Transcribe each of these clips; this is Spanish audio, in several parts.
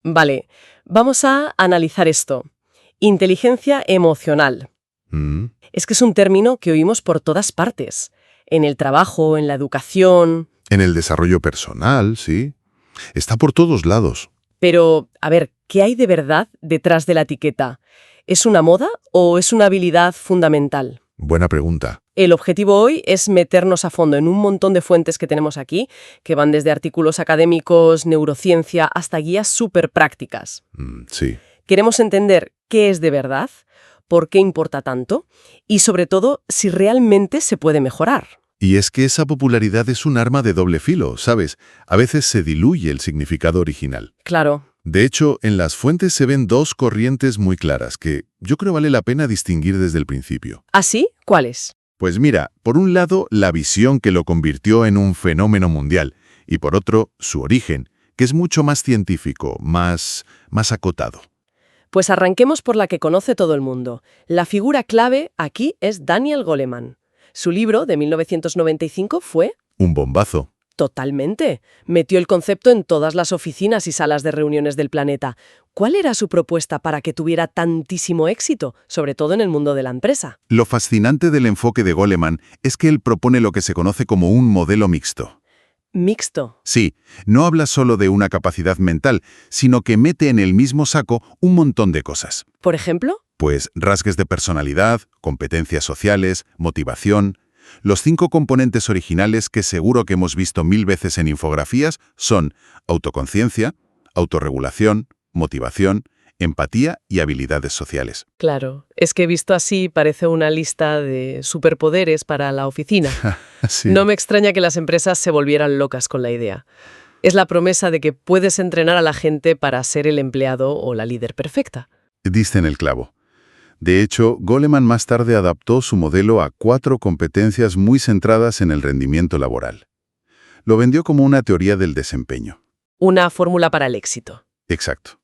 Vale, vamos a analizar esto. Inteligencia emocional. Mm, Es que es un término que oímos por todas partes. En el trabajo, en la educación. En el desarrollo personal, sí. Está por todos lados. Pero, a ver, ¿qué hay de verdad detrás de la etiqueta? ¿Es una moda o es una habilidad fundamental? Buena pregunta. El objetivo hoy es meternos a fondo en un montón de fuentes que tenemos aquí, que van desde artículos académicos, neurociencia, hasta guías súper prácticas. Sí. Queremos entender qué es de verdad, por qué importa tanto y, sobre todo, si realmente se puede mejorar. Y es que esa popularidad es un arma de doble filo, ¿sabes? A veces se diluye el significado original. Claro. De hecho, en las fuentes se ven dos corrientes muy claras que yo creo vale la pena distinguir desde el principio. ¿Así? ¿Cuáles? Pues mira, por un lado, la visión que lo convirtió en un fenómeno mundial, y por otro, su origen, que es mucho más científico, más acotado. Pues arranquemos por la que conoce todo el mundo. La figura clave aquí es Daniel Goleman. Su libro, de 1995, fue... Un bombazo. Totalmente. Metió el concepto en todas las oficinas y salas de reuniones del planeta. ¿Cuál era su propuesta para que tuviera tantísimo éxito, sobre todo en el mundo de la empresa? Lo fascinante del enfoque de Goleman es que él propone lo que se conoce como un modelo mixto. Mixto. Sí, no habla solo de una capacidad mental, sino que mete en el mismo saco un montón de cosas. ¿Por ejemplo? Pues rasgues de personalidad, competencias sociales, motivación. Los 5 componentes originales que seguro que hemos visto 1000 veces en infografías son autoconciencia, autorregulación, motivación, empatía y habilidades sociales. Claro, es que visto así parece una lista de superpoderes para la oficina. Sí. No me extraña que las empresas se volvieran locas con la idea. Es la promesa de que puedes entrenar a la gente para ser el empleado o la líder perfecta. Diste en el clavo. De hecho, Goleman más tarde adaptó su modelo a 4 competencias muy centradas en el rendimiento laboral. Lo vendió como una teoría del desempeño. Una fórmula para el éxito. Exacto.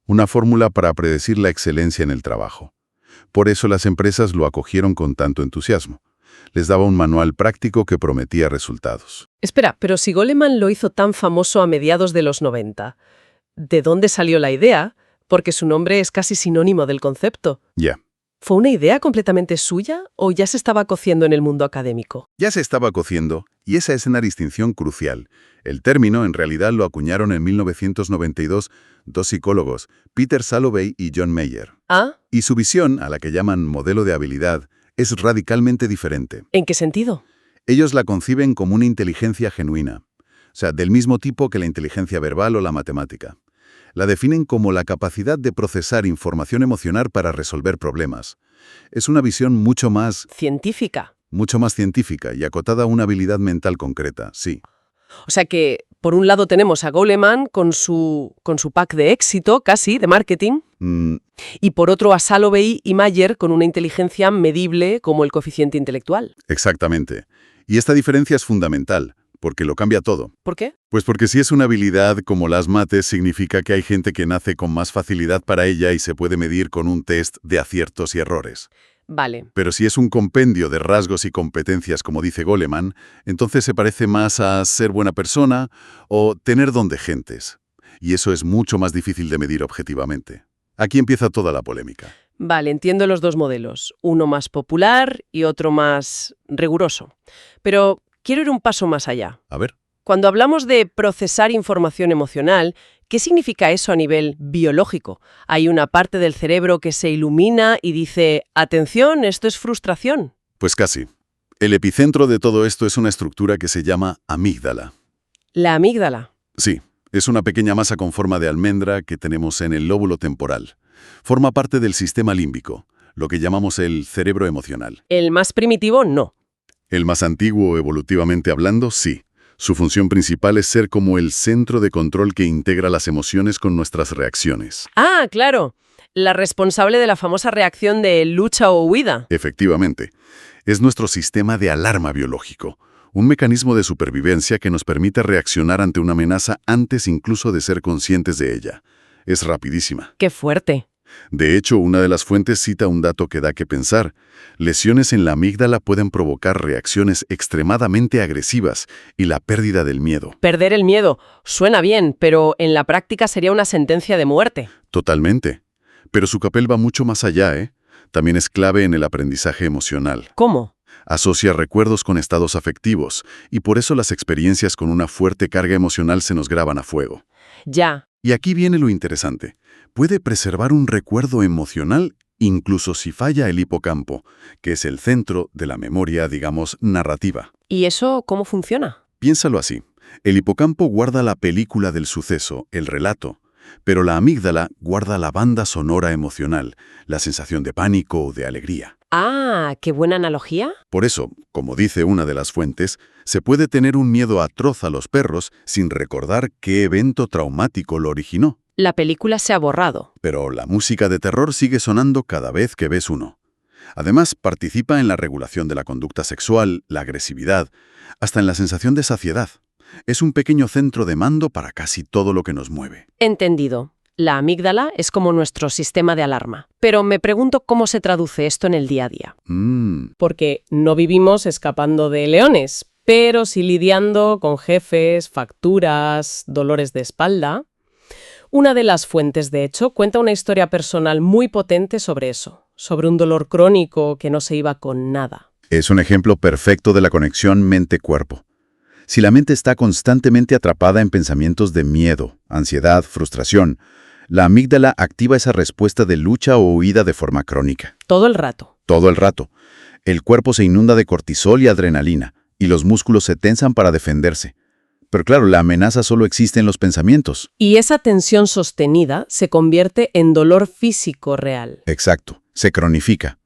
Una fórmula para predecir la excelencia en el trabajo. Por eso las empresas lo acogieron con tanto entusiasmo. Les daba un manual práctico que prometía resultados. Espera, pero si Goleman lo hizo tan famoso a mediados de los 90, ¿de dónde salió la idea? Porque su nombre es casi sinónimo del concepto. Ya. ¿Fue una idea completamente suya o ya se estaba cociendo en el mundo académico? Ya se estaba cociendo, y esa es una distinción crucial. El término en realidad lo acuñaron en 1992 dos psicólogos, Peter Salovey y John Mayer. ¿Ah? Y su visión, a la que llaman modelo de habilidad, es radicalmente diferente. ¿En qué sentido? Ellos la conciben como una inteligencia genuina, o sea, del mismo tipo que la inteligencia verbal o la matemática. La definen como la capacidad de procesar información emocional para resolver problemas. Es una visión mucho más Científica. científica y acotada a una habilidad mental concreta, sí. O sea que, por un lado tenemos a Goleman con su pack de éxito, casi, de marketing, y por otro a Salovey y Mayer con una inteligencia medible como el coeficiente intelectual. Exactamente. Y esta diferencia es fundamental, porque lo cambia todo. ¿Por qué? Pues porque si es una habilidad como las mates, significa que hay gente que nace con más facilidad para ella y se puede medir con un test de aciertos y errores. Vale. Pero si es un compendio de rasgos y competencias, como dice Goleman, entonces se parece más a ser buena persona o tener don de gentes. Y eso es mucho más difícil de medir objetivamente. Aquí empieza toda la polémica. Vale, entiendo los dos modelos, uno más popular y otro más riguroso. Pero quiero ir un paso más allá. A ver. Cuando hablamos de procesar información emocional, ¿qué significa eso a nivel biológico? Hay una parte del cerebro que se ilumina y dice, atención, esto es frustración. Pues casi. El epicentro de todo esto es una estructura que se llama amígdala. La amígdala. Sí, es una pequeña masa con forma de almendra que tenemos en el lóbulo temporal. Forma parte del sistema límbico, lo que llamamos el cerebro emocional. El más primitivo, no. El más antiguo, evolutivamente hablando, sí. Su función principal es ser como el centro de control que integra las emociones con nuestras reacciones. Ah, claro. La responsable de la famosa reacción de lucha o huida. Efectivamente. Es nuestro sistema de alarma biológico, un mecanismo de supervivencia que nos permite reaccionar ante una amenaza antes incluso de ser conscientes de ella. Es rapidísima. Qué fuerte. De hecho, una de las fuentes cita un dato que da que pensar. Lesiones en la amígdala pueden provocar reacciones extremadamente agresivas y la pérdida del miedo. Perder el miedo suena bien, pero en la práctica sería una sentencia de muerte. Totalmente. Pero su papel va mucho más allá, ¿eh? También es clave en el aprendizaje emocional. ¿Cómo? Asocia recuerdos con estados afectivos, y por eso las experiencias con una fuerte carga emocional se nos graban a fuego. Ya. Y aquí viene lo interesante. Puede preservar un recuerdo emocional incluso si falla el hipocampo, que es el centro de la memoria, digamos, narrativa. ¿Y eso cómo funciona? Piénsalo así. El hipocampo guarda la película del suceso, el relato, pero la amígdala guarda la banda sonora emocional, la sensación de pánico o de alegría. Ah, qué buena analogía. Por eso, como dice una de las fuentes, se puede tener un miedo atroz a los perros sin recordar qué evento traumático lo originó. La película se ha borrado. Pero la música de terror sigue sonando cada vez que ves uno. Además, participa en la regulación de la conducta sexual, la agresividad, hasta en la sensación de saciedad. Es un pequeño centro de mando para casi todo lo que nos mueve. Entendido. La amígdala es como nuestro sistema de alarma. Pero me pregunto cómo se traduce esto en el día a día. Porque no vivimos escapando de leones, pero sí lidiando con jefes, facturas, dolores de espalda. Una de las fuentes, de hecho, cuenta una historia personal muy potente sobre eso, sobre un dolor crónico que no se iba con nada. Es un ejemplo perfecto de la conexión mente-cuerpo. Si la mente está constantemente atrapada en pensamientos de miedo, ansiedad, frustración, la amígdala activa esa respuesta de lucha o huida de forma crónica. Todo el rato. Todo el rato. El cuerpo se inunda de cortisol y adrenalina, y los músculos se tensan para defenderse. Pero claro, la amenaza solo existe en los pensamientos. Y esa tensión sostenida se convierte en dolor físico real. Exacto, se cronifica.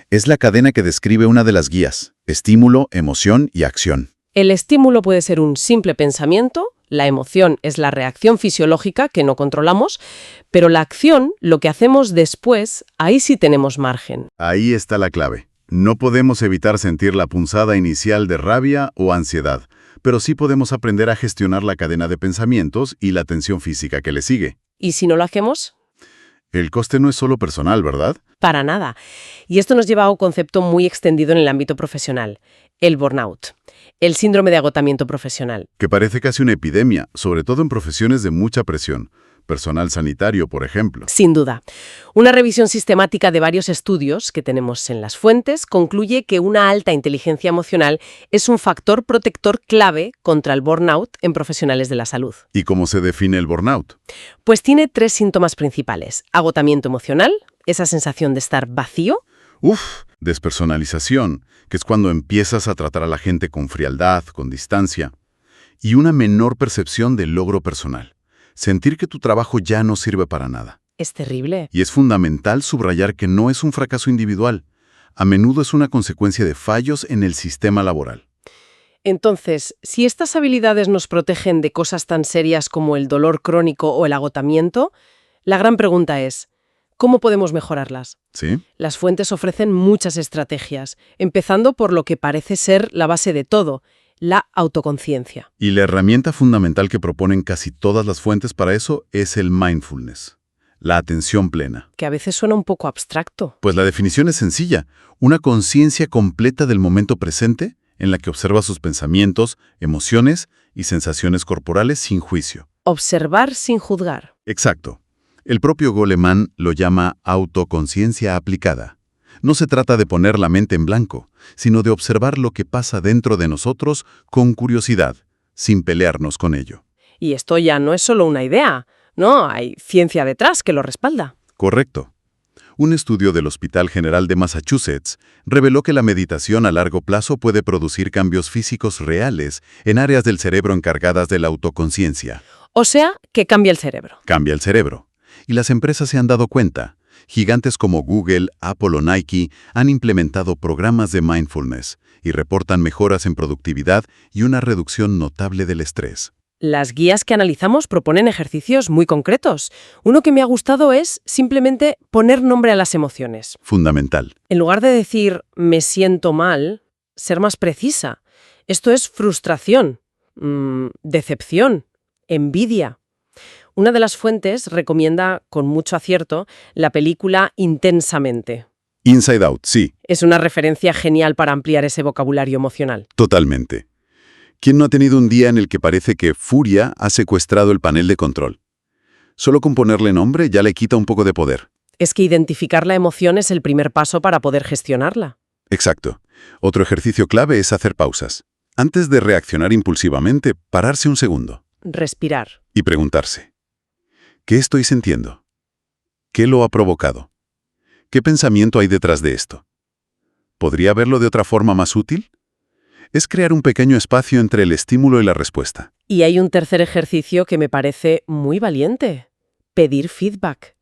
Es la cadena que describe una de las guías: estímulo, emoción y acción. El estímulo puede ser un simple pensamiento, la emoción es la reacción fisiológica que no controlamos, pero la acción, lo que hacemos después, ahí sí tenemos margen. Ahí está la clave. No podemos evitar sentir la punzada inicial de rabia o ansiedad, pero sí podemos aprender a gestionar la cadena de pensamientos y la tensión física que le sigue. ¿Y si no lo hacemos? El coste no es solo personal, ¿verdad? Para nada. Y esto nos lleva a un concepto muy extendido en el ámbito profesional, el burnout, el síndrome de agotamiento profesional. Que parece casi una epidemia, sobre todo en profesiones de mucha presión. Personal sanitario, por ejemplo. Sin duda. Una revisión sistemática de varios estudios que tenemos en las fuentes concluye que una alta inteligencia emocional es un factor protector clave contra el burnout en profesionales de la salud. ¿Y cómo se define el burnout? Pues tiene 3 síntomas principales: agotamiento emocional, esa sensación de estar vacío. Despersonalización, que es cuando empiezas a tratar a la gente con frialdad, con distancia, y una menor percepción del logro personal. Sentir que tu trabajo ya no sirve para nada. Es terrible. Y es fundamental subrayar que no es un fracaso individual. A menudo es una consecuencia de fallos en el sistema laboral. Entonces, si estas habilidades nos protegen de cosas tan serias como el dolor crónico o el agotamiento, la gran pregunta es, ¿cómo podemos mejorarlas? ¿Sí? Las fuentes ofrecen muchas estrategias, empezando por lo que parece ser la base de todo, la autoconciencia. Y la herramienta fundamental que proponen casi todas las fuentes para eso es el mindfulness, la atención plena. Que a veces suena un poco abstracto. Pues la definición es sencilla: una conciencia completa del momento presente en la que observa sus pensamientos, emociones y sensaciones corporales sin juicio. Observar sin juzgar. Exacto. El propio Goleman lo llama autoconciencia aplicada. No se trata de poner la mente en blanco, sino de observar lo que pasa dentro de nosotros con curiosidad, sin pelearnos con ello. Y esto ya no es solo una idea, ¿no? Hay ciencia detrás que lo respalda. Correcto. Un estudio del Hospital General de Massachusetts reveló que la meditación a largo plazo puede producir cambios físicos reales en áreas del cerebro encargadas de la autoconciencia. O sea, que cambia el cerebro. Cambia el cerebro. Y las empresas se han dado cuenta. Gigantes como Google, Apple o Nike han implementado programas de mindfulness y reportan mejoras en productividad y una reducción notable del estrés. Las guías que analizamos proponen ejercicios muy concretos. Uno que me ha gustado es simplemente poner nombre a las emociones. Fundamental. En lugar de decir me siento mal, ser más precisa. Esto es frustración, decepción, envidia. Una de las fuentes recomienda, con mucho acierto, la película Intensamente. Inside Out, sí, Es una referencia genial para ampliar ese vocabulario emocional. totalmente. ¿Quién no ha tenido un día en el que parece que furia ha secuestrado el panel de control? Solo con ponerle nombre ya le quita un poco de poder. Es que identificar la emoción es el primer paso para poder gestionarla. Exacto. Otro ejercicio clave es hacer pausas. Antes de reaccionar impulsivamente, pararse un segundo Respirar. y preguntarse, ¿qué estoy sintiendo? ¿Qué lo ha provocado? ¿Qué pensamiento hay detrás de esto? ¿Podría verlo de otra forma más útil? Es crear un pequeño espacio entre el estímulo y la respuesta. Y hay un tercer ejercicio que me parece muy valiente. Pedir feedback.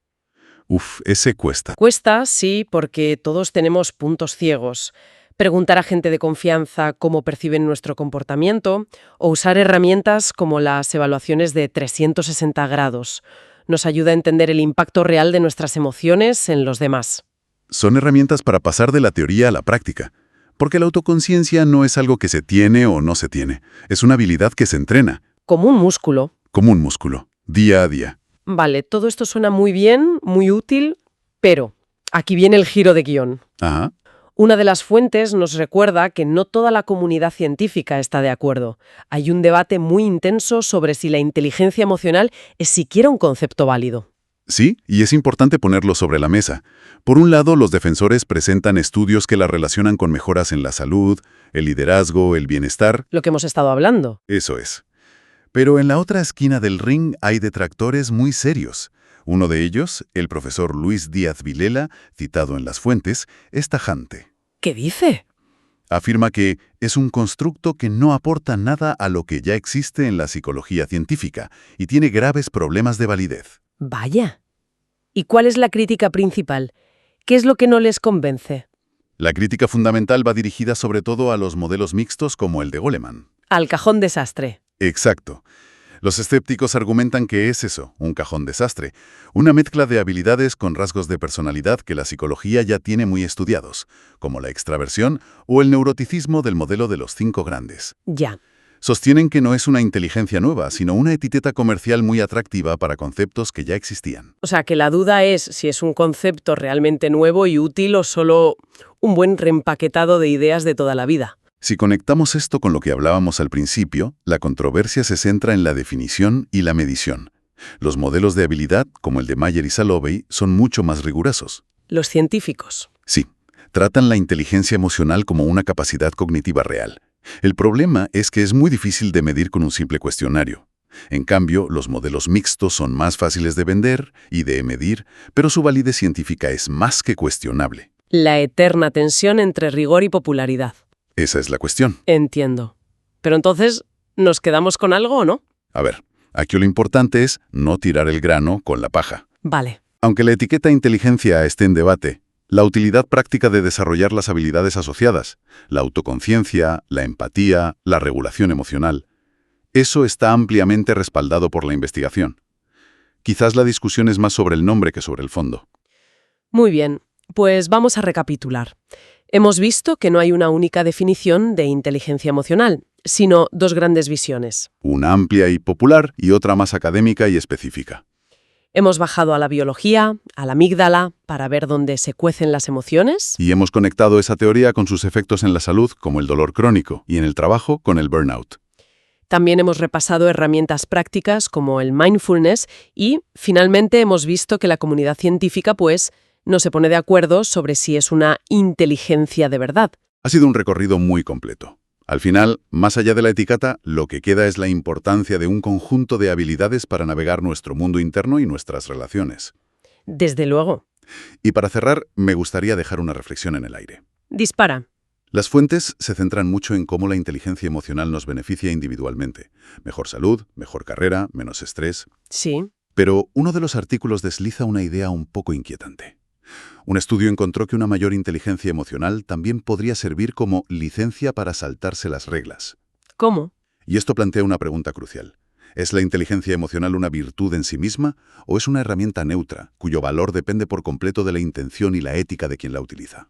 Uf, ese cuesta. Cuesta, sí, porque todos tenemos puntos ciegos. Preguntar a gente de confianza cómo perciben nuestro comportamiento o usar herramientas como las evaluaciones de 360 grados nos ayuda a entender el impacto real de nuestras emociones en los demás. Son herramientas para pasar de la teoría a la práctica, porque la autoconciencia no es algo que se tiene o no se tiene, es una habilidad que se entrena, Como un músculo. como un músculo, día a día. Vale, todo esto suena muy bien, muy útil, pero aquí viene el giro de guión. Ajá. Una de las fuentes nos recuerda que no toda la comunidad científica está de acuerdo. Hay un debate muy intenso sobre si la inteligencia emocional es siquiera un concepto válido. Sí, y es importante ponerlo sobre la mesa. Por un lado, los defensores presentan estudios que la relacionan con mejoras en la salud, el liderazgo, el bienestar. Lo que hemos estado hablando. Eso es. Pero en la otra esquina del ring hay detractores muy serios. Uno de ellos, el profesor Luis Díaz Vilela, citado en las fuentes, es tajante. ¿Qué dice? Afirma que es un constructo que no aporta nada a lo que ya existe en la psicología científica y tiene graves problemas de validez. Vaya. ¿Y cuál es la crítica principal? ¿Qué es lo que no les convence? La crítica fundamental va dirigida sobre todo a los modelos mixtos como el de Goleman. Al cajón desastre. Exacto. Los escépticos argumentan que es eso, un cajón desastre, una mezcla de habilidades con rasgos de personalidad que la psicología ya tiene muy estudiados, como la extraversión o el neuroticismo del modelo de los 5 grandes. Ya. Sostienen que no es una inteligencia nueva, sino una etiqueta comercial muy atractiva para conceptos que ya existían. O sea, que la duda es si es un concepto realmente nuevo y útil o solo un buen reempaquetado de ideas de toda la vida. Si conectamos esto con lo que hablábamos al principio, la controversia se centra en la definición y la medición. Los modelos de habilidad, como el de Mayer y Salovey, son mucho más rigurosos. Los científicos. Sí, tratan la inteligencia emocional como una capacidad cognitiva real. El problema es que es muy difícil de medir con un simple cuestionario. En cambio, los modelos mixtos son más fáciles de vender y de medir, pero su validez científica es más que cuestionable. La eterna tensión entre rigor y popularidad. Esa es la cuestión. Entiendo. Pero entonces, ¿nos quedamos con algo o no? A ver, aquí lo importante es no tirar el grano con la paja. Vale. Aunque la etiqueta inteligencia esté en debate, la utilidad práctica de desarrollar las habilidades asociadas, la autoconciencia, la empatía, la regulación emocional, eso está ampliamente respaldado por la investigación. Quizás la discusión es más sobre el nombre que sobre el fondo. Muy bien, pues vamos a recapitular. Hemos visto que no hay una única definición de inteligencia emocional, sino dos grandes visiones. Una amplia y popular y otra más académica y específica. Hemos bajado a la biología, a la amígdala, para ver dónde se cuecen las emociones. Y hemos conectado esa teoría con sus efectos en la salud, como el dolor crónico, y en el trabajo, con el burnout. También hemos repasado herramientas prácticas como el mindfulness y, finalmente, hemos visto que la comunidad científica, pues, no se pone de acuerdo sobre si es una inteligencia de verdad. Ha sido un recorrido muy completo. Al final, más allá de la etiqueta, lo que queda es la importancia de un conjunto de habilidades para navegar nuestro mundo interno y nuestras relaciones. Desde luego. Y para cerrar, me gustaría dejar una reflexión en el aire. Dispara. Las fuentes se centran mucho en cómo la inteligencia emocional nos beneficia individualmente. Mejor salud, mejor carrera, menos estrés. Sí. Pero uno de los artículos desliza una idea un poco inquietante. Un estudio encontró que una mayor inteligencia emocional también podría servir como licencia para saltarse las reglas. ¿Cómo? Y esto plantea una pregunta crucial. ¿Es la inteligencia emocional una virtud en sí misma o es una herramienta neutra, cuyo valor depende por completo de la intención y la ética de quien la utiliza?